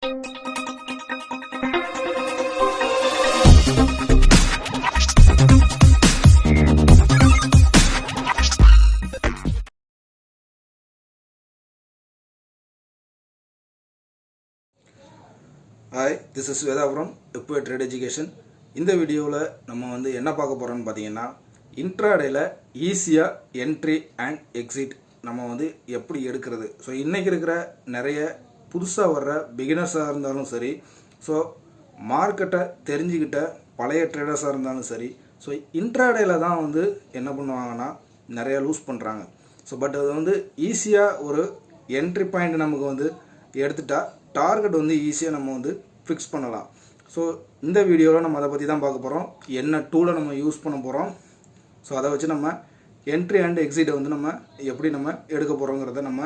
Hi, this is Veda from Upper Trade Education. இந்த வீடியோவில் நம்ம வந்து என்ன பார்க்க போகிறோம்னு பார்த்தீங்கன்னா இன்ட்ராடேல ஈஸியாக என்ட்ரி அண்ட் எக்ஸிட் நம்ம வந்து எப்படி எடுக்கிறது. ஸோ இன்றைக்கி இருக்கிற நிறைய புதுசாக வர்ற பிகினர்ஸாக இருந்தாலும் சரி, ஸோ மார்க்கெட்டை தெரிஞ்சுக்கிட்ட பழைய ட்ரேடர்ஸாக இருந்தாலும் சரி, ஸோ இன்ட்ராடேல தான் வந்து என்ன பண்ணுவாங்கன்னா நிறைய லூஸ் பண்ணுறாங்க. ஸோ பட் அது வந்து ஈஸியாக ஒரு என்ட்ரி பாயிண்ட் நமக்கு வந்து எடுத்துட்டா டார்கெட் வந்து ஈஸியாக நம்ம வந்து ஃபிக்ஸ் பண்ணலாம். ஸோ இந்த வீடியோவில் நம்ம அதை பற்றி தான் பார்க்க போகிறோம். என்ன டூலை நம்ம யூஸ் பண்ண போகிறோம், ஸோ அதை வச்சு நம்ம என்ட்ரி அண்ட் எக்ஸிட்டை வந்து நம்ம எப்படி நம்ம எடுக்க போகிறோங்கிறத நம்ம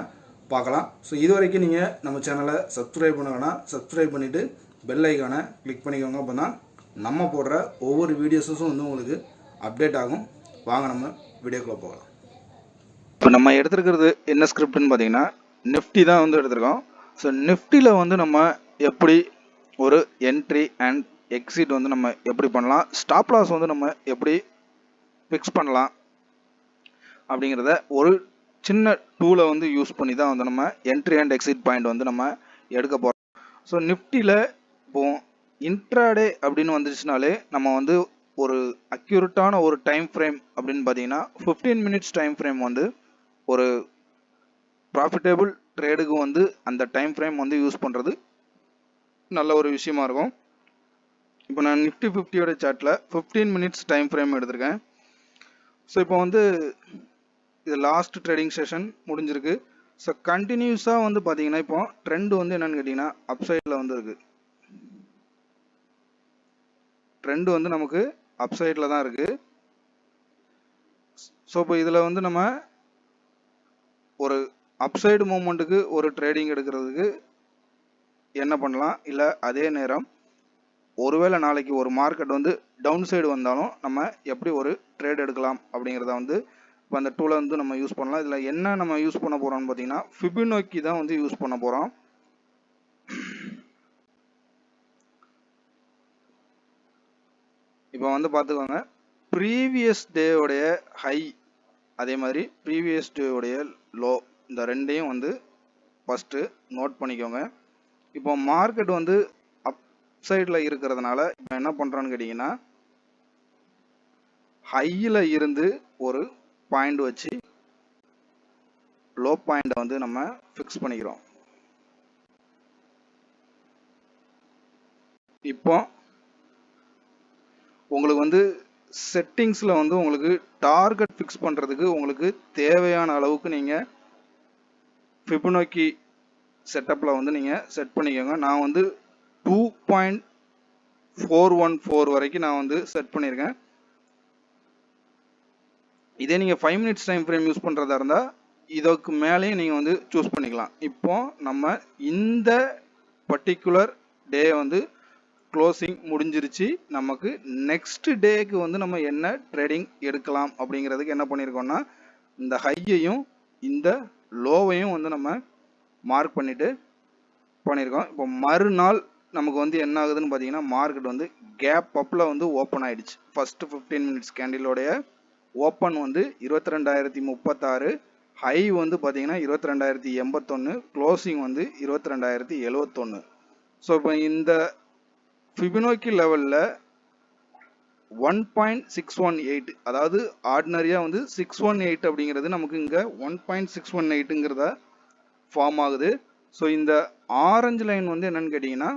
பார்க்கலாம். ஸோ இது வரைக்கும் நீங்கள் நம்ம சேனலை சப்ஸ்கிரைப் பண்ணலைன்னா சப்ஸ்கிரைப் பண்ணிவிட்டு பெல் ஐக்கானை கிளிக் பண்ணிக்கோங்க. அப்போ தான் நம்ம போடுற ஒவ்வொரு வீடியோஸும் வந்து உங்களுக்கு அப்டேட் ஆகும். வாங்க நம்ம வீடியோக்குள்ளே போகலாம். இப்போ நம்ம எடுத்துருக்கிறது என்ன ஸ்கிரிப்ட்னு பார்த்தீங்கன்னா நிஃப்டி தான் வந்து எடுத்திருக்கோம். ஸோ நிஃப்டியில் வந்து நம்ம எப்படி ஒரு என்ட்ரி அண்ட் எக்ஸிட் வந்து நம்ம எப்படி பண்ணலாம், ஸ்டாப் லாஸ் வந்து நம்ம எப்படி ஃபிக்ஸ் பண்ணலாம் அப்படிங்கிறத ஒரு சின்ன டூலை வந்து யூஸ் பண்ணி தான் வந்து நம்ம என்ட்ரி அண்ட் எக்ஸிட் பாயிண்ட் வந்து நம்ம எடுக்க போகிறோம். ஸோ நிஃப்டியில் இப்போ இன்ட்ராடே அப்படின்னு வந்துச்சுனாலே நம்ம வந்து ஒரு அக்யூரேட்டான ஒரு டைம் ஃப்ரேம் அப்படின்னு பார்த்தீங்கன்னா 15 மினிட்ஸ் டைம் ஃப்ரேம் வந்து ஒரு ப்ராஃபிட்டபிள் ட்ரேடுக்கு வந்து அந்த டைம் ஃப்ரேம் வந்து யூஸ் பண்ணுறது நல்ல ஒரு விஷயமா இருக்கும். இப்போ நான் நிஃப்டி 50யோட சார்ட்டில் 15 மினிட்ஸ் டைம் ஃப்ரேம் எடுத்திருக்கேன். ஸோ இப்போ வந்து இது லாஸ்ட் ட்ரேடிங் செஷன் முடிஞ்சிருக்கு. ஸோ கண்டினியூஸாக வந்து பார்த்தீங்கன்னா இப்போ ட்ரெண்ட் வந்து என்னென்னு கேட்டிங்கன்னா அப்சைடில் வந்து இருக்குது. ட்ரெண்ட் வந்து நமக்கு அப்சைடில் தான் இருக்குது. ஸோ இப்போ இதில் வந்து நம்ம ஒரு அப்சைடு மூமெண்ட்டுக்கு ஒரு ட்ரேடிங் எடுக்கிறதுக்கு என்ன பண்ணலாம், இல்லை அதே நேரம் ஒருவேளை நாளைக்கு ஒரு மார்க்கெட் வந்து டவுன் சைடு வந்தாலும் நம்ம எப்படி ஒரு ட்ரேட் எடுக்கலாம் அப்படிங்கிறத வந்து இப்போ அந்த டூலை வந்து நம்ம யூஸ் பண்ணலாம். இதில் என்ன நம்ம யூஸ் பண்ண போகிறோம்னு பார்த்தீங்கன்னா ஃபிபோனாக்கி தான் வந்து யூஸ் பண்ண போகிறோம். இப்போ வந்து பார்த்துக்கோங்க, ப்ரீவியஸ் டேவுடைய ஹை அதே மாதிரி ப்ரீவியஸ் டேவுடைய லோ இந்த ரெண்டையும் வந்து ஃபஸ்ட்டு நோட் பண்ணிக்கோங்க. இப்போ மார்க்கெட் வந்து அப் சைடில் இருக்கிறதுனால இப்போ என்ன பண்ணுறோன்னு கேட்டிங்கன்னா ஹையில் இருந்து ஒரு பாயிண்ட் வச்சு லோ பாயிண்டை வந்து நம்ம ஃபிக்ஸ் பண்ணிக்கிறோம். இப்போ உங்களுக்கு வந்து செட்டிங்ஸில் வந்து உங்களுக்கு டார்கெட் ஃபிக்ஸ் பண்ணுறதுக்கு உங்களுக்கு தேவையான அளவுக்கு நீங்கள் ஃபிபோனாக்கி செட்டப்பில் வந்து நீங்கள் செட் பண்ணிக்கோங்க. நான் வந்து 2.414 வரைக்கும் நான் வந்து செட் பண்ணியிருக்கேன். இதே நீங்கள் 5 மினிட்ஸ் டைம் ஃப்ரேம் யூஸ் பண்ணுறதா இருந்தால் இதுக்கு மேலேயும் நீங்கள் வந்து சூஸ் பண்ணிக்கலாம். இப்போ நம்ம இந்த பர்டிகுலர் டே வந்து க்ளோசிங் முடிஞ்சிருச்சு. நமக்கு நெக்ஸ்ட் டேக்கு வந்து நம்ம என்ன ட்ரேடிங் எடுக்கலாம் அப்படிங்கிறதுக்கு என்ன பண்ணியிருக்கோம்னா இந்த ஹையையும் இந்த லோவையும் வந்து நம்ம மார்க் பண்ணிட்டு பண்ணியிருக்கோம். இப்போ மறுநாள் நமக்கு வந்து என்ன ஆகுதுன்னு பார்த்தீங்கன்னா மார்க்கெட் வந்து கேப் அப்பில் வந்து ஓப்பன் ஆகிடுச்சு. ஃபஸ்ட்டு 15 மினிட்ஸ் கேண்டிலோடைய ஓப்பன் வந்து 22,036, ஹை வந்து பார்த்தீங்கன்னா 22,081, க்ளோசிங் வந்து 22,071. ஸோ இப்போ இந்த ஃபிபோனாக்கி லெவலில் 1.618 அதாவது ஆர்டினரியாக வந்து 618 அப்படிங்கிறது நமக்கு இங்கே 1.618ங்கிறத ஃபார்ம் ஆகுது. ஸோ இந்த ஆரஞ்சு லைன் வந்து என்னன்னு கேட்டிங்கன்னா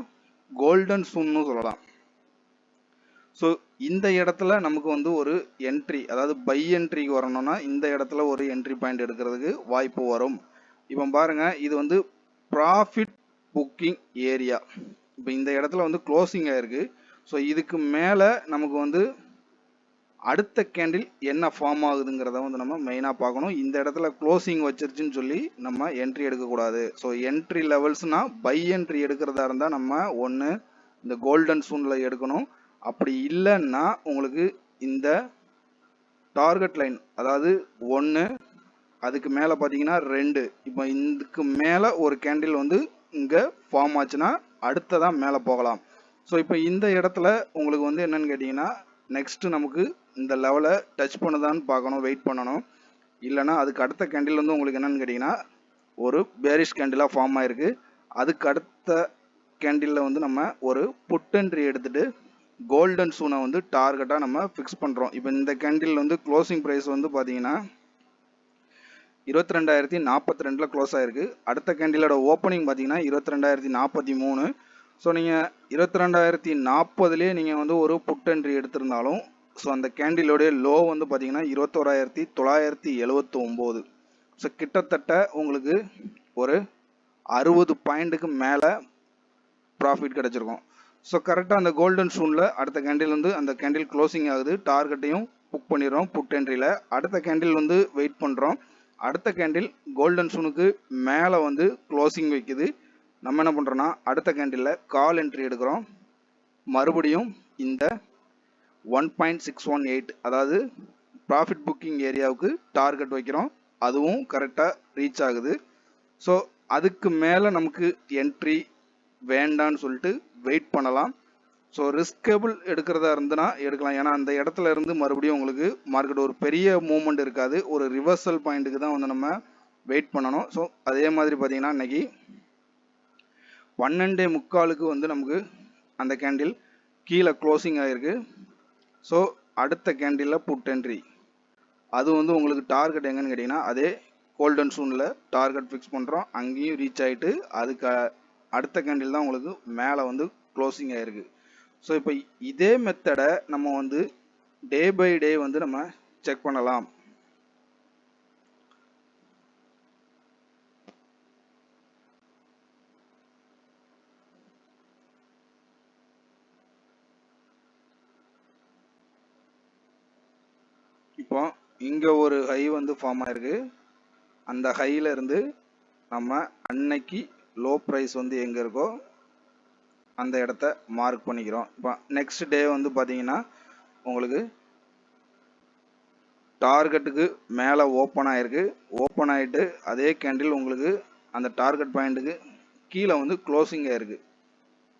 கோல்டன் சூன்னு சொல்லலாம். ஸோ இந்த இடத்துல நமக்கு வந்து ஒரு என்ட்ரி, அதாவது பை என்ட்ரிக்கு வரணும்னா இந்த இடத்துல ஒரு என்ட்ரி பாயிண்ட் எடுக்கிறதுக்கு வாய்ப்பு வரும். இப்போ பாருங்கள், இது வந்து ப்ராஃபிட் புக்கிங் ஏரியா. இப்போ இந்த இடத்துல வந்து க்ளோசிங் ஆகிருக்கு. ஸோ இதுக்கு மேலே நமக்கு வந்து அடுத்த கேண்டில் என்ன ஃபார்ம் ஆகுதுங்கிறத வந்து நம்ம மெயினாக பார்க்கணும். இந்த இடத்துல க்ளோசிங் வச்சிருச்சுன்னு சொல்லி நம்ம என்ட்ரி எடுக்கக்கூடாது. ஸோ என்ட்ரி லெவல்ஸ்னால் பை என்ட்ரி எடுக்கிறதா இருந்தால் நம்ம ஒன்று இந்த கோல்டன் சூனில் எடுக்கணும். அப்படி இல்லைன்னா உங்களுக்கு இந்த டார்கெட் லைன், அதாவது 1 அதுக்கு மேலே பார்த்தீங்கன்னா 2, இப்போ இதுக்கு மேலே ஒரு கேண்டில் வந்து இங்கே ஃபார்ம் ஆச்சுன்னா அடுத்ததான் மேலே போகலாம். ஸோ இப்போ இந்த இடத்துல உங்களுக்கு வந்து என்னன்னு கேட்டிங்கன்னா, நெக்ஸ்ட்டு நமக்கு இந்த லெவலை டச் பண்ணுதான்னு பார்க்கணும், வெயிட் பண்ணணும். இல்லைனா அதுக்கு அடுத்த கேண்டில் வந்து உங்களுக்கு என்னன்னு கேட்டிங்கன்னா, ஒரு பேரிஷ் கேண்டிலாக ஃபார்ம் ஆகிருக்கு. அதுக்கு அடுத்த கேண்டிலில் வந்து நம்ம ஒரு புட் என்ட்ரி எடுத்துகிட்டு கோல்டன் சூனை வந்து டார்கெட்டாக நம்ம ஃபிக்ஸ் பண்ணுறோம். இப்போ இந்த கேண்டில் வந்து க்ளோசிங் ப்ரைஸ் வந்து பார்த்தீங்கன்னா 22,042 க்ளோஸ் ஆகிருக்கு. அடுத்த கேண்டிலோட ஓப்பனிங் பார்த்தீங்கன்னா 22,043. ஸோ நீங்கள் 22,040லேயே நீங்கள் வந்து ஒரு புட் என்ட்ரி எடுத்திருந்தாலும், ஸோ அந்த கேண்டிலோடைய லோ வந்து பார்த்தீங்கன்னா 21,979. ஸோ கிட்டத்தட்ட உங்களுக்கு ஒரு 60 பாயிண்ட்டுக்கு மேலே ப்ராஃபிட் கிடச்சிருக்கும். ஸோ கரெக்டாக அந்த கோல்டன் ஷூனில் அடுத்த கேண்டில் வந்து அந்த கேண்டில் க்ளோசிங் ஆகுது, டார்கெட்டையும் புக் பண்ணிடுறோம் புட் என்ட்ரியில். அடுத்த கேண்டில் வந்து வெயிட் பண்ணுறோம். அடுத்த கேண்டில் கோல்டன் ஷூனுக்கு மேலே வந்து க்ளோசிங் வைக்குது. நம்ம என்ன பண்ணுறோன்னா அடுத்த கேண்டிலில் கால் என்ட்ரி எடுக்கிறோம். மறுபடியும் இந்த 1.618 அதாவது ப்ராஃபிட் புக்கிங் ஏரியாவுக்கு டார்கெட் வைக்கிறோம். அதுவும் கரெக்டாக ரீச் ஆகுது. ஸோ அதுக்கு மேலே நமக்கு என்ட்ரி வேண்டான்னு சொல்லிட்டு வெயிட் பண்ணலாம். ஸோ ரிஸ்கபிள் எடுக்கிறதா இருந்துன்னா எடுக்கலாம். ஏன்னா அந்த இடத்துல இருந்து மறுபடியும் உங்களுக்கு மார்க்கெட் ஒரு பெரிய மூவ்மெண்ட் இருக்காது, ஒரு ரிவர்சல் பாயிண்ட்டுக்கு தான் வந்து நம்ம வெயிட் பண்ணணும். ஸோ அதே மாதிரி பார்த்தீங்கன்னா இன்னைக்கு 12:45 வந்து நமக்கு அந்த கேண்டில் கீழே க்ளோசிங் ஆகிருக்கு. ஸோ அடுத்த கேண்டிலில் புட் என்ட்ரி அது வந்து உங்களுக்கு டார்கெட் எங்கன்னு கேட்டிங்கன்னா அதே கோல்டன் சூனில் டார்கெட் ஃபிக்ஸ் பண்ணுறோம். அங்கேயும் ரீச் ஆகிட்டு அதுக்கு அடுத்த கேண்டில் தான் உங்களுக்கு மேலே வந்து க்ளோசிங் ஆகிருக்கு. ஸோ இப்போ இதே மெத்தடை நம்ம வந்து டே பை டே வந்து நம்ம செக் பண்ணலாம். இப்போ இங்கே ஒரு ஹை வந்து ஃபார்ம் ஆகிருக்கு. அந்த ஹையில் இருந்து நம்ம அன்னைக்கு லோ ப்ரைஸ் வந்து எங்கே இருக்கோ அந்த இடத்த மார்க் பண்ணிக்கிறோம். இப்போ நெக்ஸ்ட் டே வந்து பார்த்தீங்கன்னா உங்களுக்கு டார்கெட்டுக்கு மேலே ஓப்பன் ஆகிருக்கு. ஓப்பன் ஆகிட்டு அதே கேண்டில் உங்களுக்கு அந்த டார்கெட் பாயிண்ட்டுக்கு கீழே வந்து க்ளோசிங் ஆகிருக்கு.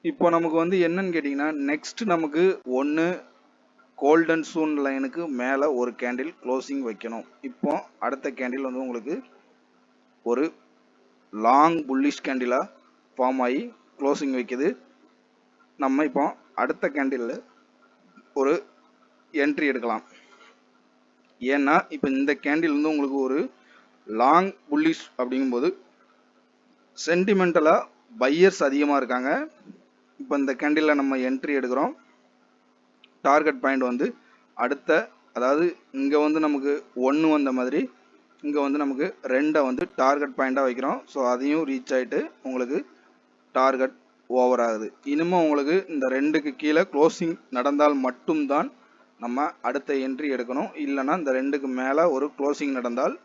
இப்போ நமக்கு வந்து என்னன்னு கேட்டிங்கன்னா நெக்ஸ்ட் நமக்கு ஒன்று கோல்டன் சூன் லைனுக்கு மேலே ஒரு கேண்டில் க்ளோசிங் வைக்கணும். இப்போ அடுத்த கேண்டில் வந்து உங்களுக்கு ஒரு லாங் புல்லிஷ் கேண்டிலாக ஃபார்ம் ஆகி க்ளோசிங் வைக்குது. நம்ம இப்போ அடுத்த கேண்டிலில் ஒரு என்ட்ரி எடுக்கலாம். ஏன்னா இப்போ இந்த கேண்டில் வந்து உங்களுக்கு ஒரு லாங் புல்லிஷ் அப்படிங்கும்போது சென்டிமெண்டலாக பையர்ஸ் அதிகமாக இருக்காங்க. இப்போ இந்த கேண்டிலில் நம்ம என்ட்ரி எடுக்கிறோம். டார்கெட் பாயிண்ட் வந்து அடுத்த அதாவது இங்கே வந்து நமக்கு 1 வந்த மாதிரி இங்கே வந்து நமக்கு 2 வந்து டார்கெட் பாயிண்ட்டாக வைக்கிறோம். ஸோ அதையும் ரீச் ஆகிட்டு உங்களுக்கு டார்கெட் ஓவர் ஆகுது. இனிமேல் உங்களுக்கு இந்த 2க்கு கீழே க்ளோசிங் நடந்தால் மட்டும்தான் நம்ம அடுத்த என்ட்ரி எடுக்கணும். இல்லைனா இந்த 2க்கு மேலே ஒரு க்ளோசிங் நடந்தால்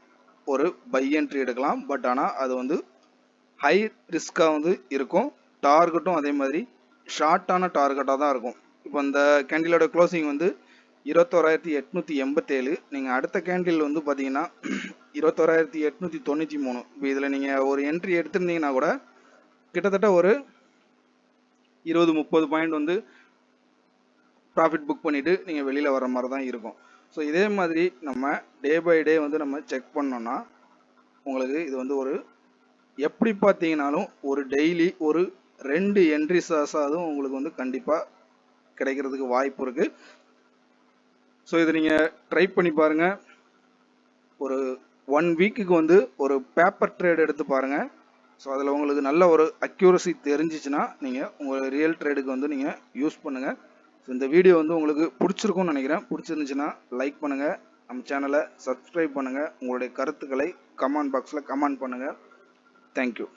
ஒரு பை என்ட்ரி எடுக்கலாம். பட் ஆனால் அது வந்து ஹை ரிஸ்காக வந்து இருக்கும். டார்கெட்டும் அதே மாதிரி ஷார்ட்டான டார்கெட்டாக தான் இருக்கும். இப்போ இந்த கேண்டிலோட க்ளோசிங் வந்து 21,887. நீங்கள் அடுத்த கேண்டில் வந்து பார்த்தீங்கன்னா 21,893. இப்போ இதில் நீங்கள் ஒரு என்ட்ரி எடுத்திருந்தீங்கன்னா கூட கிட்டத்தட்ட ஒரு 20-30 பாயிண்ட் வந்து ப்ராஃபிட் புக் பண்ணிவிட்டு நீங்கள் வெளியில் வர மாதிரி தான் இருக்கும். ஸோ இதே மாதிரி நம்ம டே பை டே வந்து நம்ம செக் பண்ணோன்னா உங்களுக்கு இது வந்து ஒரு எப்படி பார்த்தீங்கன்னாலும் ஒரு டெய்லி ஒரு 2 என்ட்ரிஸாஸாகவும் உங்களுக்கு வந்து கண்டிப்பாக கிடைக்கிறதுக்கு வாய்ப்பு இருக்குது. ஸோ இதை நீங்கள் ட்ரை பண்ணி பாருங்கள். ஒரு 1 வீக்குக்கு வந்து ஒரு பேப்பர் ட்ரேட் எடுத்து பாருங்கள். ஸோ அதில் உங்களுக்கு நல்ல ஒரு அக்யூரசி தெரிஞ்சிச்சுன்னா நீங்கள் உங்கள் ரியல் ட்ரேடுக்கு வந்து நீங்கள் யூஸ் பண்ணுங்கள். ஸோ இந்த வீடியோ வந்து உங்களுக்கு பிடிச்சிருக்கும்னு நினைக்கிறேன். பிடிச்சிருந்துச்சுன்னா லைக் பண்ணுங்கள், நம்ம சேனலை சப்ஸ்கிரைப் பண்ணுங்கள், உங்களுடைய கருத்துக்களை கமெண்ட் பாக்ஸில் கமெண்ட் பண்ணுங்கள். தேங்க்யூ.